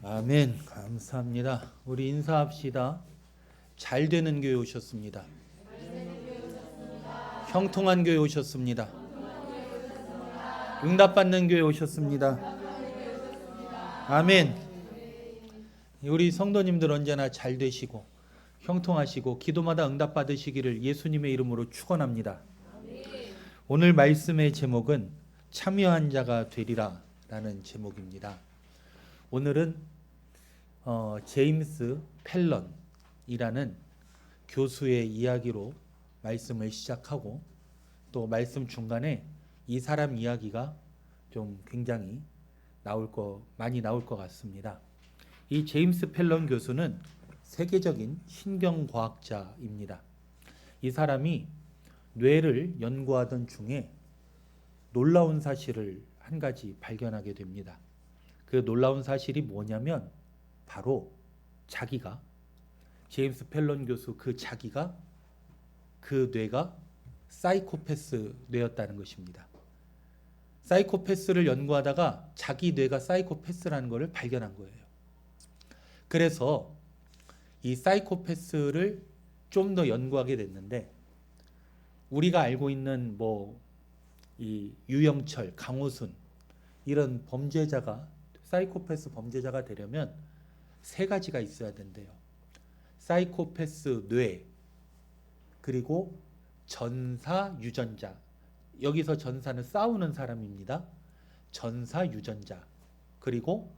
아멘. 감사합니다. 우리 인사합시다. 잘 되는 교회 오셨습니다. 형통한 교회 오셨습니다. 응답받는 교회 오셨습니다. 아멘. 우리 성도님들 언제나 잘 되시고 형통하시고 기도마다 응답받으시기를 예수님의 이름으로 축원합니다. 오늘 말씀의 제목은 참여한 자가 되리라 라는 제목입니다. 오늘은 제임스 펠런이라는 교수의 이야기로 말씀을 시작하고 또 말씀 중간에 이 사람 이야기가 좀 굉장히 많이 나올 것 같습니다. 이 제임스 펠런 교수는 세계적인 신경과학자입니다. 이 사람이 뇌를 연구하던 중에 놀라운 사실을 한 가지 발견하게 됩니다. 그 놀라운 사실이 뭐냐면 바로 자기가 제임스 펠런 교수 자기가 그 뇌가 사이코패스 뇌였다는 것입니다. 사이코패스를 연구하다가 자기 뇌가 사이코패스라는 것을 발견한 거예요. 그래서 이 사이코패스를 좀 더 연구하게 됐는데 우리가 알고 있는 이 유영철, 강호순 이런 범죄자가 사이코패스 범죄자가 되려면 세 가지가 있어야 된대요. 사이코패스 뇌, 그리고 전사 유전자. 여기서 전사는 싸우는 사람입니다. 전사 유전자, 그리고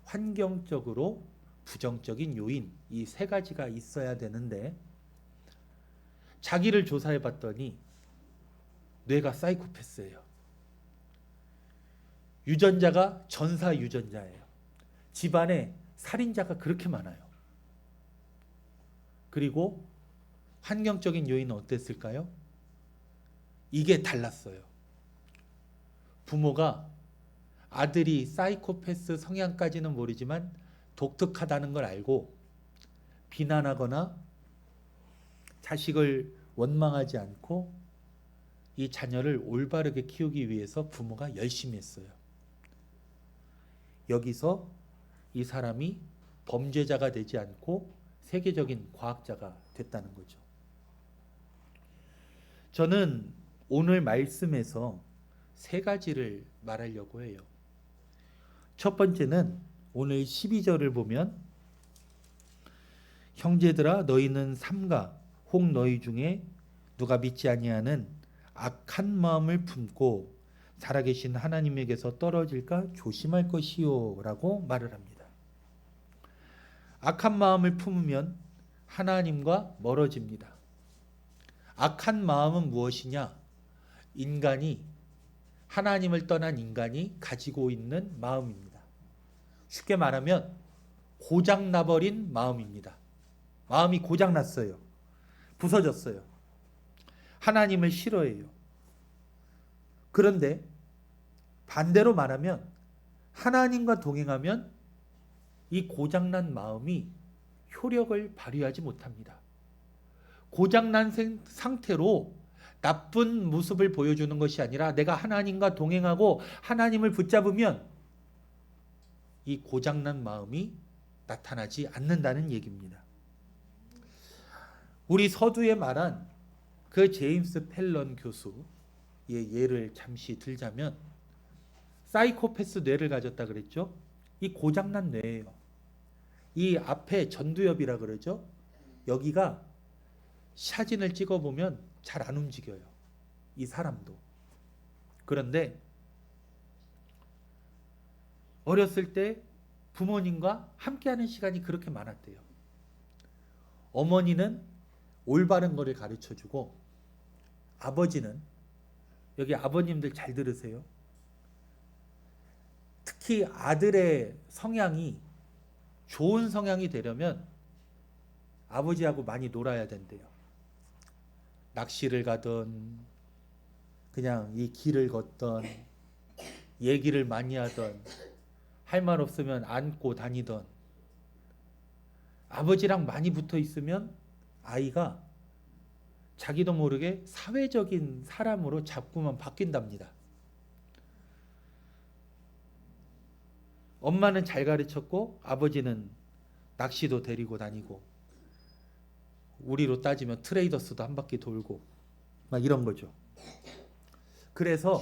환경적으로 부정적인 요인, 이 세 가지가 있어야 되는데 자기를 조사해 봤더니 뇌가 사이코패스예요. 유전자가 전사 유전자예요. 집안에 살인자가 그렇게 많아요. 그리고 환경적인 요인은 어땠을까요? 이게 달랐어요. 부모가 아들이 사이코패스 성향까지는 모르지만 독특하다는 걸 알고 비난하거나 자식을 원망하지 않고 이 자녀를 올바르게 키우기 위해서 부모가 열심히 했어요. 여기서 이 사람이 범죄자가 되지 않고 세계적인 과학자가 됐다는 거죠. 저는 오늘 말씀에서 세 가지를 말하려고 해요. 첫 번째는 오늘 12절을 보면 형제들아 너희는 삼가 혹 너희 중에 누가 믿지 아니하는 악한 마음을 품고 살아계신 하나님에게서 떨어질까 조심할 것이요 라고 말을 합니다. 악한 마음을 품으면 하나님과 멀어집니다. 악한 마음은 무엇이냐? 하나님을 떠난 인간이 가지고 있는 마음입니다. 쉽게 말하면 고장나버린 마음입니다. 마음이 고장났어요. 부서졌어요. 하나님을 싫어해요. 그런데 반대로 말하면 하나님과 동행하면 이 고장난 마음이 효력을 발휘하지 못합니다. 고장난 상태로 나쁜 모습을 보여주는 것이 아니라 내가 하나님과 동행하고 하나님을 붙잡으면 이 고장난 마음이 나타나지 않는다는 얘기입니다. 우리 서두에 말한 그 제임스 펠런 교수의 예를 잠시 들자면 사이코패스 뇌를 가졌다 그랬죠? 이 고장난 뇌예요. 이 앞에 전두엽이라 그러죠? 여기가 사진을 찍어보면 잘 안 움직여요. 이 사람도. 그런데 어렸을 때 부모님과 함께하는 시간이 그렇게 많았대요. 어머니는 올바른 거를 가르쳐주고 아버지는, 여기 아버님들 잘 들으세요. 특히 아들의 성향이 좋은 성향이 되려면 아버지하고 많이 놀아야 된대요. 낚시를 가던 그냥 이 길을 걷던 얘기를 많이 하던 할 말 없으면 안고 다니던 아버지랑 많이 붙어 있으면 아이가 자기도 모르게 사회적인 사람으로 자꾸만 바뀐답니다. 엄마는 잘 가르쳤고 아버지는 낚시도 데리고 다니고 우리로 따지면 트레이더스도 한 바퀴 돌고 막 이런 거죠. 그래서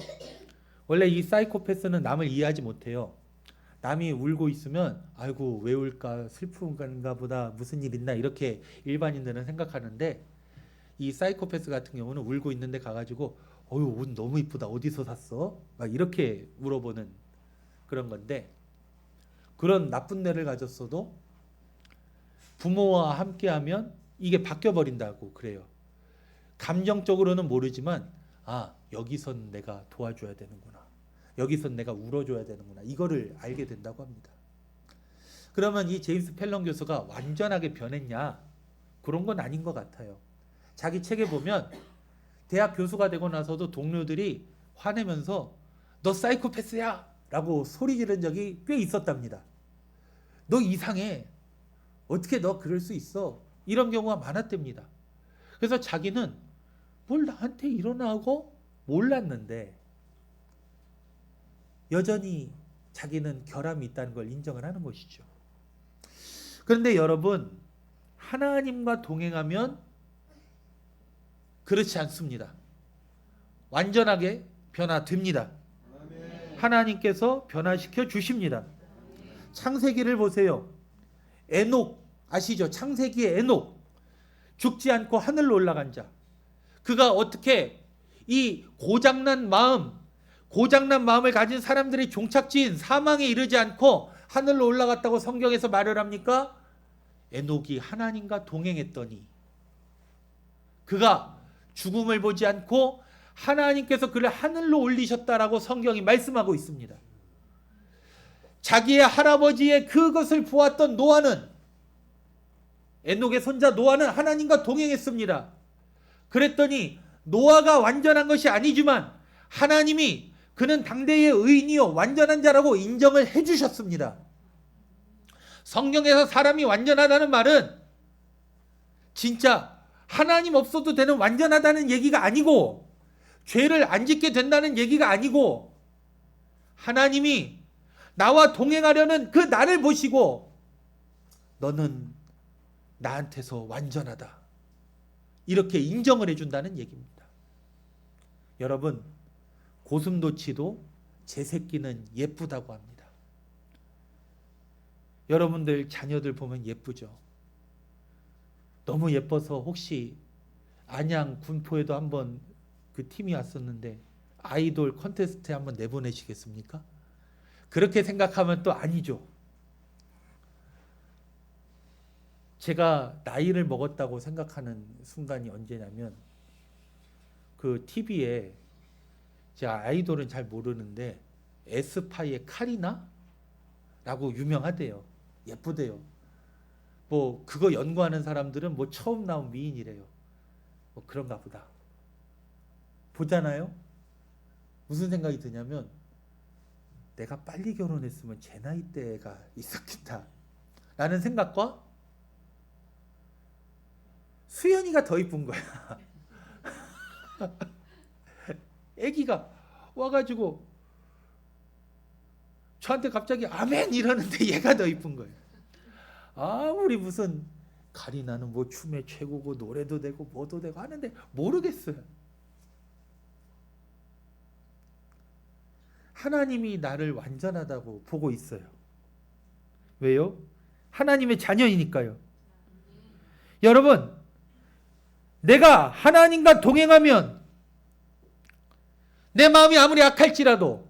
원래 이 사이코패스는 남을 이해하지 못해요. 남이 울고 있으면 아이고 왜 울까, 슬픈가 보다, 무슨 일 있나, 이렇게 일반인들은 생각하는데 이 사이코패스 같은 경우는 울고 있는데 가가지고 어유 옷 너무 이쁘다, 어디서 샀어? 막 이렇게 물어보는 그런 건데, 그런 나쁜 뇌를 가졌어도 부모와 함께하면 이게 바뀌어버린다고 그래요. 감정적으로는 모르지만 여기선 내가 도와줘야 되는구나, 여기선 내가 울어줘야 되는구나, 이거를 알게 된다고 합니다. 그러면 이 제임스 펠런 교수가 완전하게 변했냐? 그런 건 아닌 것 같아요. 자기 책에 보면 대학 교수가 되고 나서도 동료들이 화내면서 너 사이코패스야! 라고 소리 지른 적이 꽤 있었답니다. 너 이상해. 어떻게 너 그럴 수 있어? 이런 경우가 많았답니다. 그래서 자기는 뭘 나한테 일어나고 몰랐는데 여전히 자기는 결함이 있다는 걸 인정을 하는 것이죠. 그런데 여러분, 하나님과 동행하면 그렇지 않습니다. 완전하게 변화됩니다. 하나님께서 변화시켜 주십니다. 창세기를 보세요. 에녹 아시죠? 창세기의 에녹, 죽지 않고 하늘로 올라간 자. 그가 어떻게 이 고장난 마음을 가진 사람들의 종착지인 사망에 이르지 않고 하늘로 올라갔다고 성경에서 말을 합니까? 에녹이 하나님과 동행했더니 그가 죽음을 보지 않고 하나님께서 그를 하늘로 올리셨다라고 성경이 말씀하고 있습니다. 자기의 할아버지의 그것을 보았던 노아는, 에녹의 손자 노아는 하나님과 동행했습니다. 그랬더니 노아가 완전한 것이 아니지만 하나님이 그는 당대의 의인이요 완전한 자라고 인정을 해주셨습니다. 성경에서 사람이 완전하다는 말은 진짜 하나님 없어도 되는 완전하다는 얘기가 아니고, 죄를 안 짓게 된다는 얘기가 아니고, 하나님이 나와 동행하려는 그 나를 보시고 너는 나한테서 완전하다, 이렇게 인정을 해준다는 얘기입니다. 여러분, 고슴도치도 제 새끼는 예쁘다고 합니다. 여러분들 자녀들 보면 예쁘죠? 너무 예뻐서 혹시 안양 군포에도 한번 그 팀이 왔었는데 아이돌 콘테스트에 한번 내보내시겠습니까? 그렇게 생각하면 또 아니죠. 제가 나이를 먹었다고 생각하는 순간이 언제냐면, 그 TV에, 제가 아이돌은 잘 모르는데 에스파의 카리나? 라고 유명하대요. 예쁘대요. 뭐 그거 연구하는 사람들은 뭐 처음 나온 미인이래요. 뭐 그런가 보다. 보잖아요. 무슨 생각이 드냐면, 내가 빨리 결혼했으면 제 나이 때가 있었겠다 라는 생각과 수연이가 더 이쁜 거야. 애기가 와가지고 저한테 갑자기 아멘 이러는데 얘가 더 이쁜 거예요. 우리 무슨 가리나는 뭐 춤에 최고고 노래도 되고 뭐도 되고 하는데 모르겠어요. 하나님이 나를 완전하다고 보고 있어요. 왜요? 하나님의 자녀이니까요. 여러분, 내가 하나님과 동행하면 내 마음이 아무리 악할지라도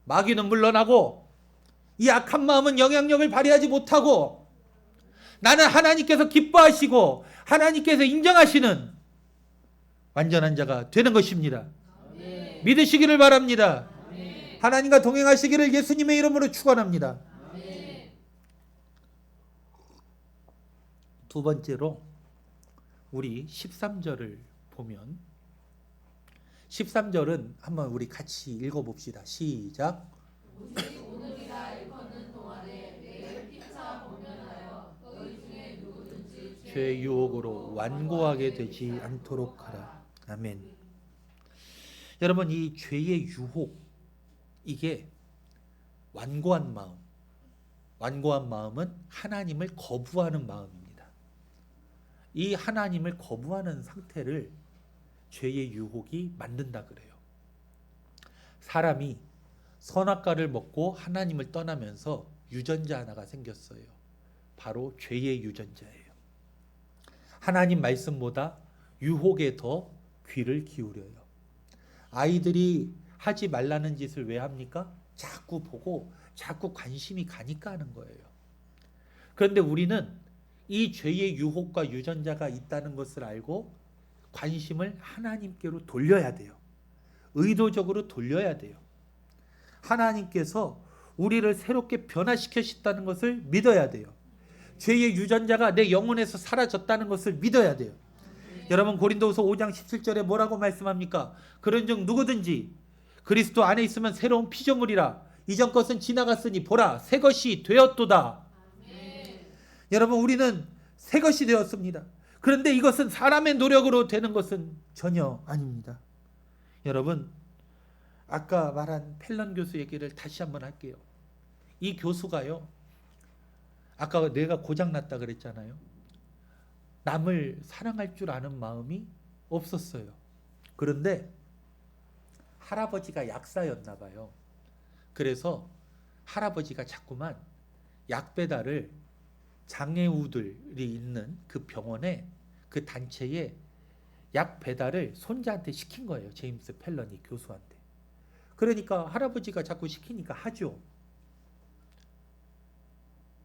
마귀는 물러나고 이 악한 마음은 영향력을 발휘하지 못하고, 나는 하나님께서 기뻐하시고 하나님께서 인정하시는 완전한 자가 되는 것입니다. 아멘. 믿으시기를 바랍니다. 아멘. 하나님과 동행하시기를 예수님의 이름으로 축원합니다. 아멘. 두 번째로 우리 13절을 보면, 13절은 한번 우리 같이 읽어봅시다. 시작. 오늘이라 일컫는 동안에 매일 피차 범면하여 너희 중에 누구든지 죄 유혹으로 완고하게 되지 않도록 하라. 아멘. 여러분, 이 죄의 유혹, 이게 완고한 마음. 완고한 마음은 하나님을 거부하는 마음입니다. 이 하나님을 거부하는 상태를 죄의 유혹이 만든다 그래요. 사람이 선악과를 먹고 하나님을 떠나면서 유전자 하나가 생겼어요. 바로 죄의 유전자예요. 하나님 말씀보다 유혹에 더 귀를 기울여요. 아이들이 하지 말라는 짓을 왜 합니까? 자꾸 보고 자꾸 관심이 가니까 하는 거예요. 그런데 우리는 이 죄의 유혹과 유전자가 있다는 것을 알고 관심을 하나님께로 돌려야 돼요. 의도적으로 돌려야 돼요. 하나님께서 우리를 새롭게 변화시키셨다는 것을 믿어야 돼요. 죄의 유전자가 내 영혼에서 사라졌다는 것을 믿어야 돼요. 여러분 고린도후서 5장 17절에 뭐라고 말씀합니까? 그런즉 누구든지 그리스도 안에 있으면 새로운 피조물이라 이전 것은 지나갔으니 보라 새 것이 되었도다. 여러분 우리는 새 것이 되었습니다. 그런데 이것은 사람의 노력으로 되는 것은 전혀 아닙니다. 여러분 아까 말한 펠런 교수 얘기를 다시 한번 할게요. 이 교수가요. 아까 내가 고장났다 그랬잖아요. 남을 사랑할 줄 아는 마음이 없었어요. 그런데 할아버지가 약사였나 봐요. 그래서 할아버지가 자꾸만 약 배달을 장애우들이 있는 그 병원에 그 단체에 약 배달을 손자한테 시킨 거예요. 제임스 펠런이 교수한테. 그러니까 할아버지가 자꾸 시키니까 하죠.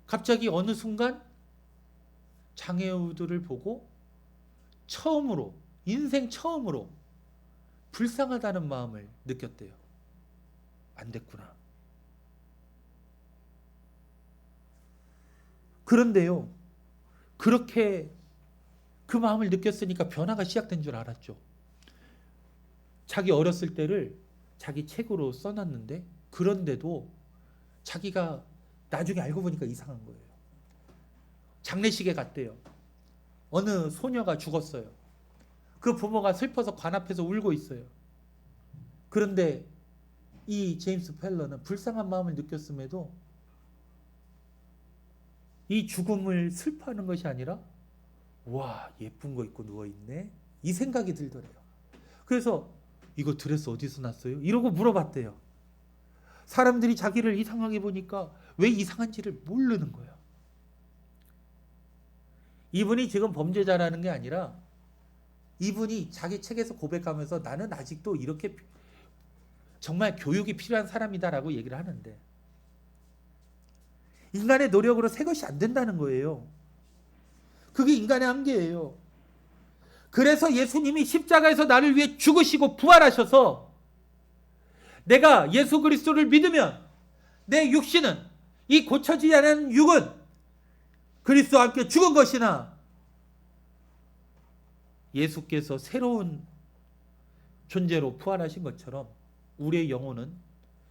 갑자기 어느 순간 장애우들을 보고 처음으로 인생 처음으로 불쌍하다는 마음을 느꼈대요. 안 됐구나. 그런데요. 그렇게 그 마음을 느꼈으니까 변화가 시작된 줄 알았죠. 자기 어렸을 때를 자기 책으로 써놨는데 그런데도 자기가 나중에 알고 보니까 이상한 거예요. 장례식에 갔대요. 어느 소녀가 죽었어요. 그 부모가 슬퍼서 관 앞에서 울고 있어요. 그런데 이 제임스 펠런은 불쌍한 마음을 느꼈음에도 이 죽음을 슬퍼하는 것이 아니라 와 예쁜 거 입고 누워있네 이 생각이 들더래요. 그래서 이거 드레스 어디서 났어요? 이러고 물어봤대요. 사람들이 자기를 이상하게 보니까 왜 이상한지를 모르는 거예요. 이분이 지금 범죄자라는 게 아니라 이분이 자기 책에서 고백하면서 나는 아직도 이렇게 정말 교육이 필요한 사람이다라고 얘기를 하는데 인간의 노력으로 새 것이 안 된다는 거예요. 그게 인간의 한계예요. 그래서 예수님이 십자가에서 나를 위해 죽으시고 부활하셔서 내가 예수 그리스도를 믿으면 내 육신은 이 고쳐지지 않은 육은 그리스도와 함께 죽은 것이나 예수께서 새로운 존재로 부활하신 것처럼 우리의 영혼은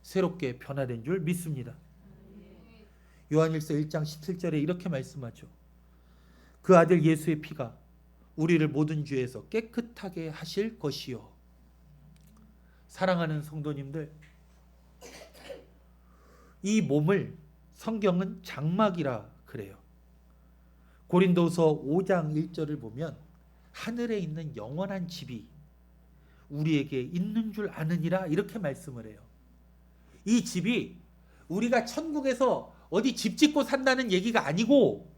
새롭게 변화된 줄 믿습니다. 요한일서 1장 17절에 이렇게 말씀하죠. 그 아들 예수의 피가 우리를 모든 죄에서 깨끗하게 하실 것이요. 사랑하는 성도님들, 이 몸을 성경은 장막이라 그래요. 고린도서 5장 1절을 보면 하늘에 있는 영원한 집이 우리에게 있는 줄 아느니라 이렇게 말씀을 해요. 이 집이 우리가 천국에서 어디 집 짓고 산다는 얘기가 아니고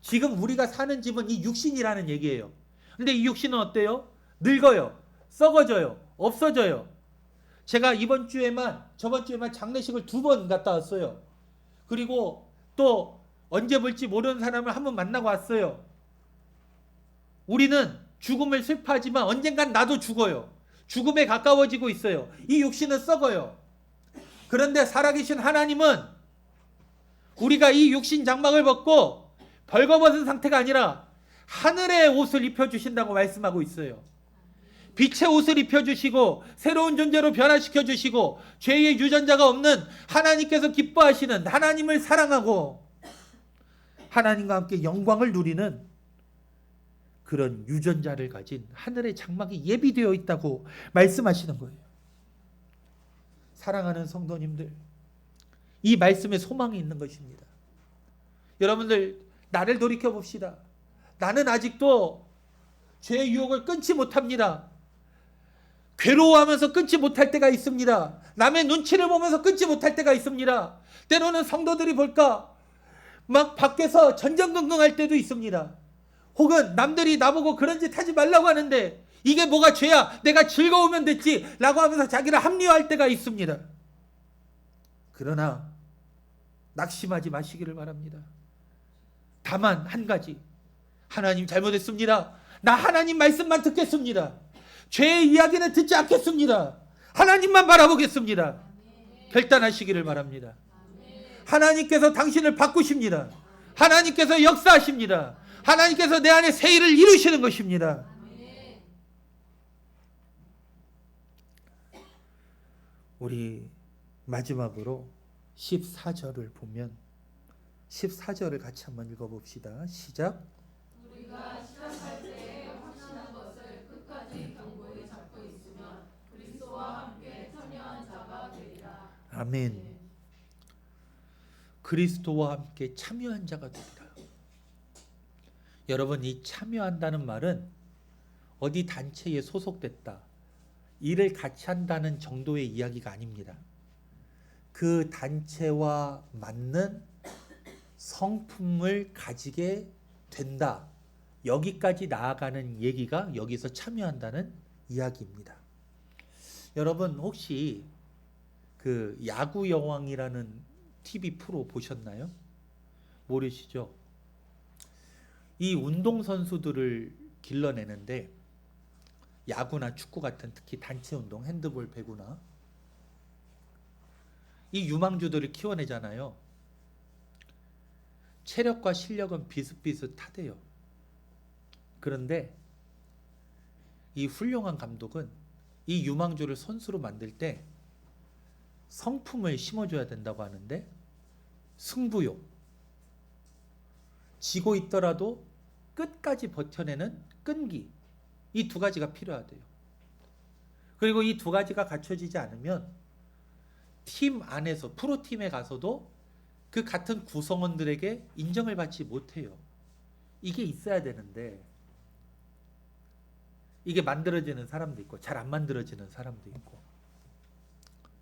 지금 우리가 사는 집은 이 육신이라는 얘기예요. 근데 이 육신은 어때요? 늙어요. 썩어져요. 없어져요. 제가 저번 주에만 장례식을 2번 갔다 왔어요. 그리고 또 언제 볼지 모르는 사람을 한 번 만나고 왔어요. 우리는 죽음을 슬퍼하지만 언젠간 나도 죽어요. 죽음에 가까워지고 있어요. 이 육신은 썩어요. 그런데 살아계신 하나님은 우리가 이 육신 장막을 벗고 벌거벗은 상태가 아니라 하늘의 옷을 입혀주신다고 말씀하고 있어요. 빛의 옷을 입혀주시고 새로운 존재로 변화시켜주시고 죄의 유전자가 없는 하나님께서 기뻐하시는 하나님을 사랑하고 하나님과 함께 영광을 누리는 그런 유전자를 가진 하늘의 장막이 예비되어 있다고 말씀하시는 거예요. 사랑하는 성도님들, 이 말씀에 소망이 있는 것입니다. 여러분들 나를 돌이켜 봅시다. 나는 아직도 죄의 유혹을 끊지 못합니다. 괴로워하면서 끊지 못할 때가 있습니다. 남의 눈치를 보면서 끊지 못할 때가 있습니다. 때로는 성도들이 볼까 막 밖에서 전전긍긍할 때도 있습니다. 혹은 남들이 나보고 그런 짓 하지 말라고 하는데 이게 뭐가 죄야? 내가 즐거우면 됐지 라고 하면서 자기를 합리화할 때가 있습니다. 그러나 낙심하지 마시기를 바랍니다. 다만 한 가지, 하나님 잘못했습니다. 나 하나님 말씀만 듣겠습니다. 죄의 이야기는 듣지 않겠습니다. 하나님만 바라보겠습니다. 결단하시기를 바랍니다. 하나님께서 당신을 바꾸십니다. 하나님께서 역사하십니다. 하나님께서 내 안에 새 일을 이루시는 것입니다. 우리 마지막으로 14절을 보면 14절을 같이 한번 읽어봅시다. 시작. 우리가 시작할 때 확신한 것을 끝까지 견고히 잡고 있으면 그리스도와 함께 참여한 자가 되리라. 아멘. 그리스도와 함께 참여한 자가 되리라. 여러분, 이 참여한다는 말은 어디 단체에 소속됐다, 일을 같이 한다는 정도의 이야기가 아닙니다. 그 단체와 맞는 성품을 가지게 된다, 여기까지 나아가는 얘기가 여기서 참여한다는 이야기입니다. 여러분 혹시 그 야구 여왕이라는 TV 프로 보셨나요? 모르시죠? 이 운동선수들을 길러내는데 야구나 축구 같은 특히 단체 운동, 핸드볼, 배구나 이 유망주들을 키워내잖아요. 체력과 실력은 비슷비슷하대요. 그런데 이 훌륭한 감독은 이 유망주를 선수로 만들 때 성품을 심어줘야 된다고 하는데, 승부욕, 지고 있더라도 끝까지 버텨내는 끈기, 이 두 가지가 필요하대요. 그리고 이 두 가지가 갖춰지지 않으면 팀 안에서, 프로팀에 가서도 그 같은 구성원들에게 인정을 받지 못해요. 이게 있어야 되는데 이게 만들어지는 사람도 있고 잘 안 만들어지는 사람도 있고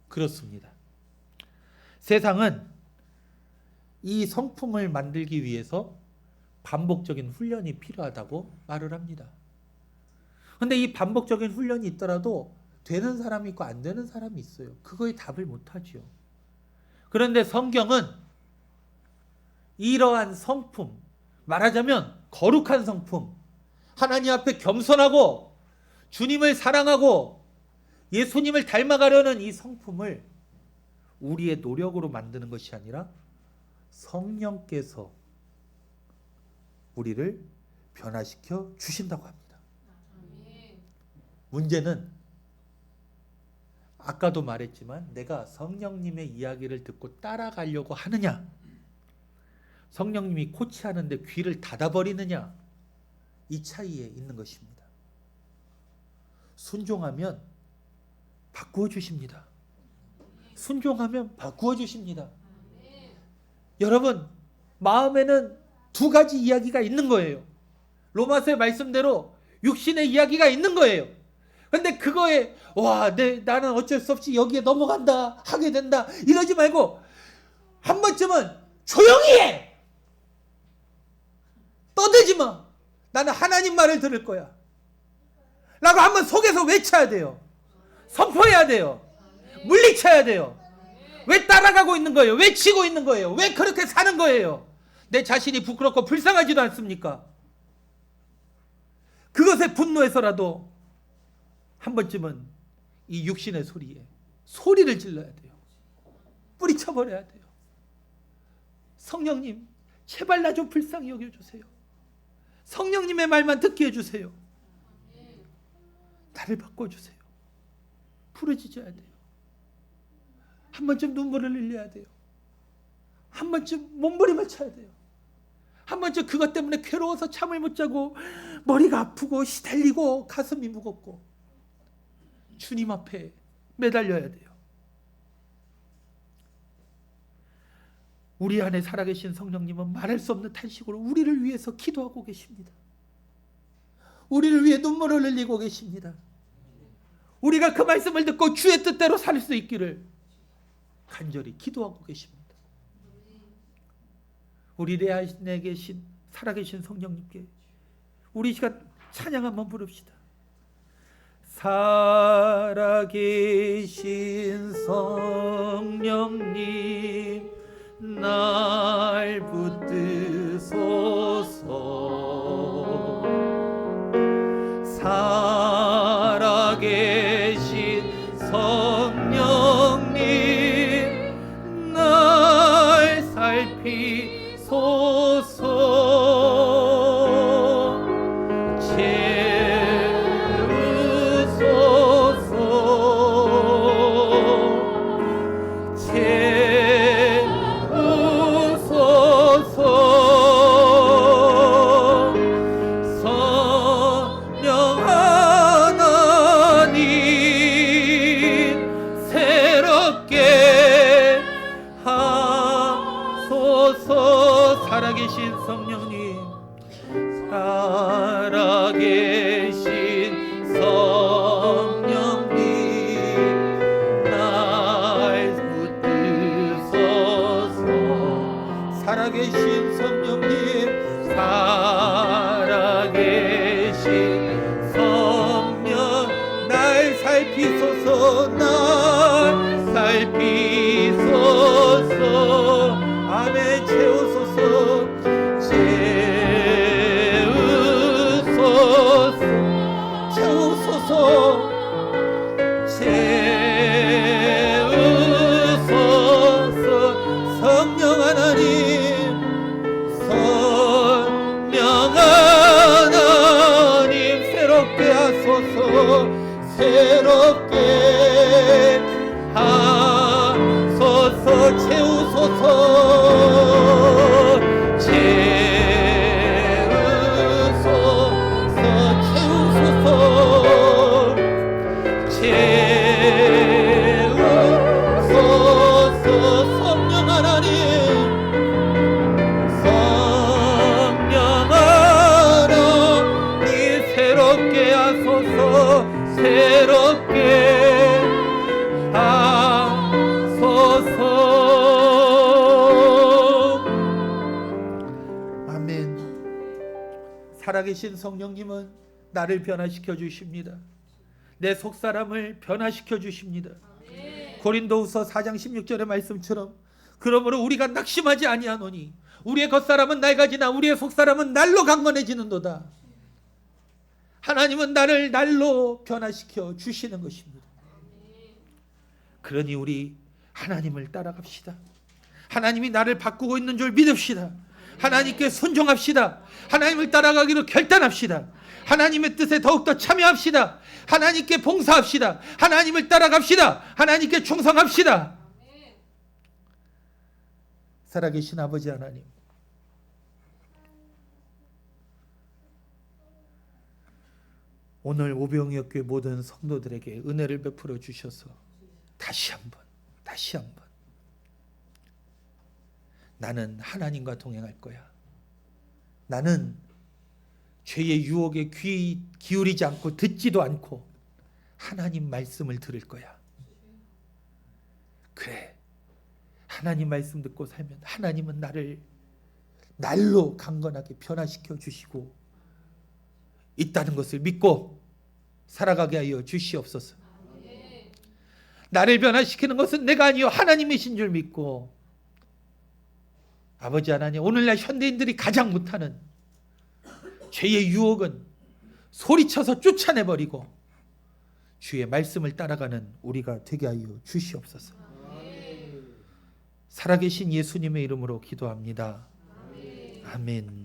그렇습니다. 세상은 이 성품을 만들기 위해서 반복적인 훈련이 필요하다고 말을 합니다. 그런데 이 반복적인 훈련이 있더라도 되는 사람이 있고 안 되는 사람이 있어요. 그거에 답을 못하죠. 그런데 성경은 이러한 성품, 말하자면 거룩한 성품, 하나님 앞에 겸손하고 주님을 사랑하고 예수님을 닮아가려는 이 성품을 우리의 노력으로 만드는 것이 아니라 성령께서 우리를 변화시켜 주신다고 합니다. 문제는 아까도 말했지만 내가 성령님의 이야기를 듣고 따라가려고 하느냐, 성령님이 코치하는데 귀를 닫아버리느냐, 이 차이에 있는 것입니다. 순종하면 바꾸어 주십니다. 순종하면 바꾸어 주십니다. 여러분, 마음에는 두 가지 이야기가 있는 거예요. 로마서의 말씀대로 육신의 이야기가 있는 거예요. 근데 그거에 나는 어쩔 수 없이 여기에 넘어간다, 하게 된다, 이러지 말고 한 번쯤은 조용히 해! 떠들지 마! 나는 하나님 말을 들을 거야 라고 한번 속에서 외쳐야 돼요. 선포해야 돼요. 물리쳐야 돼요. 왜 따라가고 있는 거예요? 왜 치고 있는 거예요? 왜 그렇게 사는 거예요? 내 자신이 부끄럽고 불쌍하지도 않습니까? 그것에 분노해서라도 한 번쯤은 이 육신의 소리에 소리를 질러야 돼요. 뿌리쳐버려야 돼요. 성령님, 제발 나 좀 불쌍히 여겨주세요. 성령님의 말만 듣게 해주세요. 나를 바꿔주세요. 부르짖어야 돼요. 한 번쯤 눈물을 흘려야 돼요. 한 번쯤 몸부림을 쳐야 돼요. 한 번쯤 그것 때문에 괴로워서 잠을 못 자고 머리가 아프고 시달리고 가슴이 무겁고 주님 앞에 매달려야 돼요. 우리 안에 살아계신 성령님은 말할 수 없는 탄식으로 우리를 위해서 기도하고 계십니다. 우리를 위해 눈물을 흘리고 계십니다. 우리가 그 말씀을 듣고 주의 뜻대로 살 수 있기를 간절히 기도하고 계십니다. 우리 내 안에 계신 살아계신 성령님께 우리 시간 찬양 한번 부릅시다. 살아계신 성령님 날 붙드소서. 살아계신 성령님 날 살피소서. 살아계신 성령님, 살아계신 성령님 날 붙드소서. 살아계신 성령님, 살아계신 성령 날 살피소서. 날 살피소서. 아멘. 채우소서. 채우소서. 채우소서. 성령 하나님, 성령 하나님 새롭게 하소서. 새롭게 하소서. 채우소서. 채우소서. 성령 하나님, 성령 하나님 새롭게 하소서. 새롭게 하소서. 아멘. 살아계신 성령님은 나를 변화시켜 주십니다. 내 속사람을 변화시켜 주십니다. 고린도후서 4장 16절의 말씀처럼 그러므로 우리가 낙심하지 아니하노니 우리의 겉사람은 낡아지나 우리의 속사람은 날로 강건해지는도다. 하나님은 나를 날로 변화시켜 주시는 것입니다. 그러니 우리 하나님을 따라갑시다. 하나님이 나를 바꾸고 있는 줄 믿읍시다. 하나님께 순종합시다. 하나님을 따라가기로 결단합시다. 하나님의 뜻에 더욱더 참여합시다. 하나님께 봉사합시다. 하나님을 따라갑시다. 하나님께 충성합시다. 살아계신 아버지 하나님, 오늘 오병이어교회 모든 성도들에게 은혜를 베풀어 주셔서 다시 한번 나는 하나님과 동행할 거야. 나는 죄의 유혹에 귀 기울이지 않고 듣지도 않고 하나님 말씀을 들을 거야. 그래, 하나님 말씀 듣고 살면 하나님은 나를 날로 강건하게 변화시켜 주시고 있다는 것을 믿고 살아가게 하여 주시옵소서. 나를 변화시키는 것은 내가 아니요 하나님이신 줄 믿고, 아버지 하나님, 오늘날 현대인들이 가장 못하는 죄의 유혹은 소리쳐서 쫓아내버리고 주의 말씀을 따라가는 우리가 되게 하여 주시옵소서. 살아계신 예수님의 이름으로 기도합니다. 아멘.